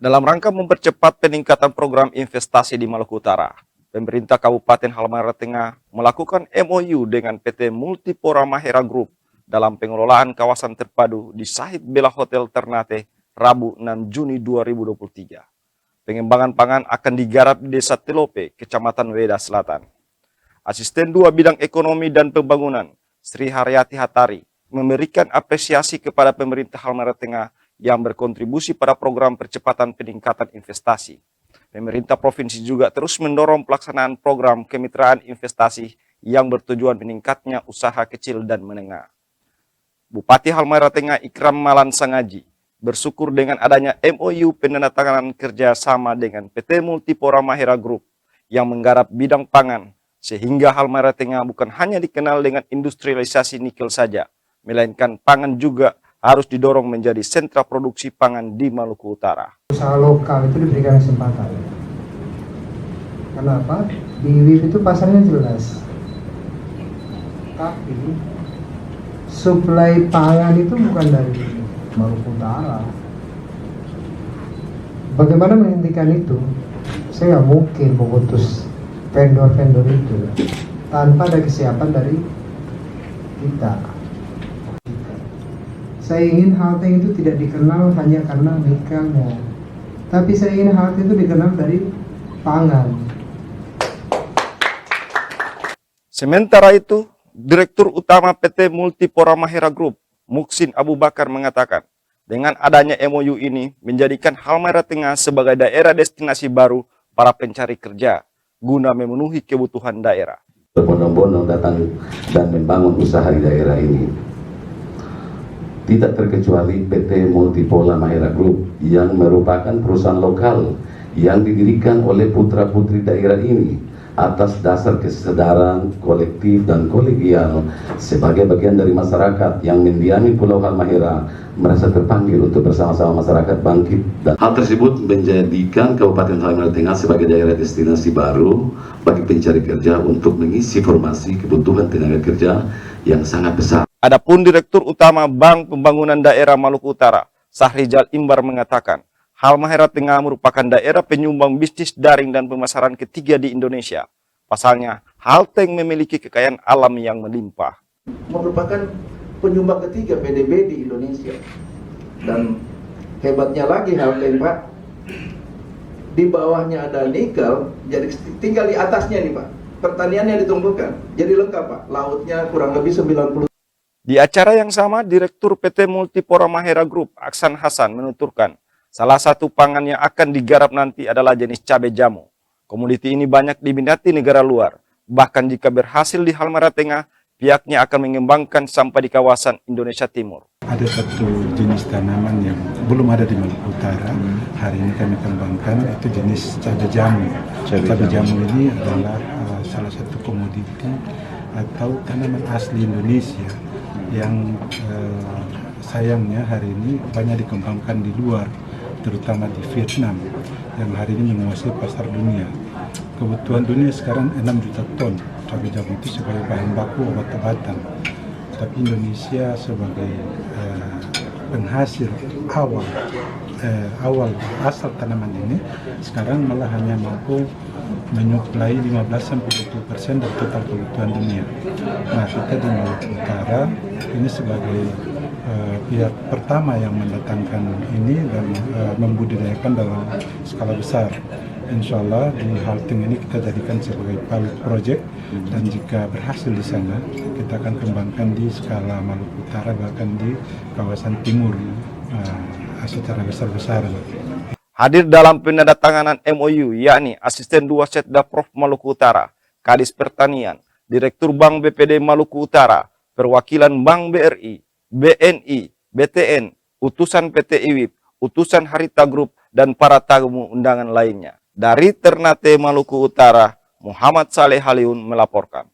Dalam rangka mempercepat peningkatan program investasi di Maluku Utara, pemerintah Kabupaten Halmahera Tengah melakukan MOU dengan PT Multipora Mahera Group dalam pengelolaan kawasan terpadu di Sahit Bela Hotel Ternate, Rabu 6 Juni 2023. Pengembangan pangan akan digarap di Desa Telope, Kecamatan Weda Selatan. Asisten 2 Bidang Ekonomi dan Pembangunan, Sri Haryati Hatari, memberikan apresiasi kepada pemerintah Halmahera Tengah yang berkontribusi pada program percepatan peningkatan investasi. Pemerintah provinsi juga terus mendorong pelaksanaan program kemitraan investasi yang bertujuan meningkatnya usaha kecil dan menengah. Bupati Halmahera Tengah Ikram Malan Sangaji bersyukur dengan adanya MOU penandatanganan kerjasama dengan PT Multipora Mahera Group yang menggarap bidang pangan, sehingga Halmahera Tengah bukan hanya dikenal dengan industrialisasi nikel saja, melainkan pangan juga harus didorong menjadi sentra produksi pangan di Maluku Utara. Usaha lokal itu diberikan kesempatan. Kenapa? Di WIF itu pasarnya jelas. Tapi suplai pangan itu bukan dari Maluku Utara. Bagaimana menghentikan itu? Saya nggak mungkin memutus vendor-vendor itu tanpa ada kesiapan dari kita. Saya ingin Halteng itu tidak dikenal hanya karena nikelnya, tapi saya ingin Halteng itu dikenal dari pangan. Sementara itu, Direktur Utama PT Multipora Mahera Group, Muksin Abu Bakar mengatakan, dengan adanya MOU ini menjadikan Halmahera Tengah sebagai daerah destinasi baru para pencari kerja, guna memenuhi kebutuhan daerah. Berbondong-bondong datang dan membangun usaha di daerah ini. Tidak terkecuali PT Multipora Mahera Group yang merupakan perusahaan lokal yang didirikan oleh putra-putri daerah ini atas dasar kesadaran kolektif dan kolegial sebagai bagian dari masyarakat yang mendiami Pulau Halmahera merasa terpanggil untuk bersama-sama masyarakat bangkit. Dan hal tersebut menjadikan Kabupaten Halmahera Tengah sebagai daerah destinasi baru bagi pencari kerja untuk mengisi formasi kebutuhan tenaga kerja yang sangat besar. Adapun Direktur Utama Bank Pembangunan Daerah Maluku Utara, Sahrijal Imbar mengatakan, Halmahera Tengah merupakan daerah penyumbang bisnis daring dan pemasaran ketiga di Indonesia. Pasalnya, Halteng memiliki kekayaan alam yang melimpah. Merupakan penyumbang ketiga PDB di Indonesia. Dan hebatnya lagi Halteng, Pak, di bawahnya ada nikel, jadi tinggal di atasnya nih Pak. Pertaniannya ditumbuhkan, jadi lengkap Pak. Lautnya kurang lebih 90. Di acara yang sama, Direktur PT Multipora Mahera Group, Aksan Hasan, menuturkan, salah satu pangan yang akan digarap nanti adalah jenis cabai jamu. Komoditi ini banyak diminati negara luar. Bahkan jika berhasil di Halmahera Tengah, pihaknya akan mengembangkan sampai di kawasan Indonesia Timur. Ada satu jenis tanaman yang belum ada di Maluku Utara. Hari ini kami kembangkan, itu jenis cabai jamu. Cabai jamu ini adalah salah satu komoditi atau tanaman asli Indonesia yang sayangnya hari ini banyak dikembangkan di luar, terutama di Vietnam yang hari ini menguasai pasar dunia. Kebutuhan dunia sekarang 6 juta ton cabai jamu itu sebagai bahan baku obat-obatan. Tapi Indonesia sebagai penghasil awal asal tanaman ini sekarang malah hanya mampu menyuplai 15-20% dari total kebutuhan dunia. Nah, kita di Maluku Utara ini sebagai pihak pertama yang mendatangkan ini dan membudidayakan dalam skala besar. Insya Allah di Halteng ini kita jadikan sebagai pilot project, dan jika berhasil di sana kita akan kembangkan di skala Maluku Utara bahkan di kawasan timur secara besar-besaran. Hadir dalam penandatanganan MOU yakni Asisten 2 Setda Prof Maluku Utara, Kadis Pertanian, Direktur Bank BPD Maluku Utara, perwakilan Bank BRI, BNI, BTN, utusan PT IWIP, utusan Harita Group, dan para tamu undangan lainnya. Dari Ternate, Maluku Utara, Muhammad Saleh Haliun melaporkan.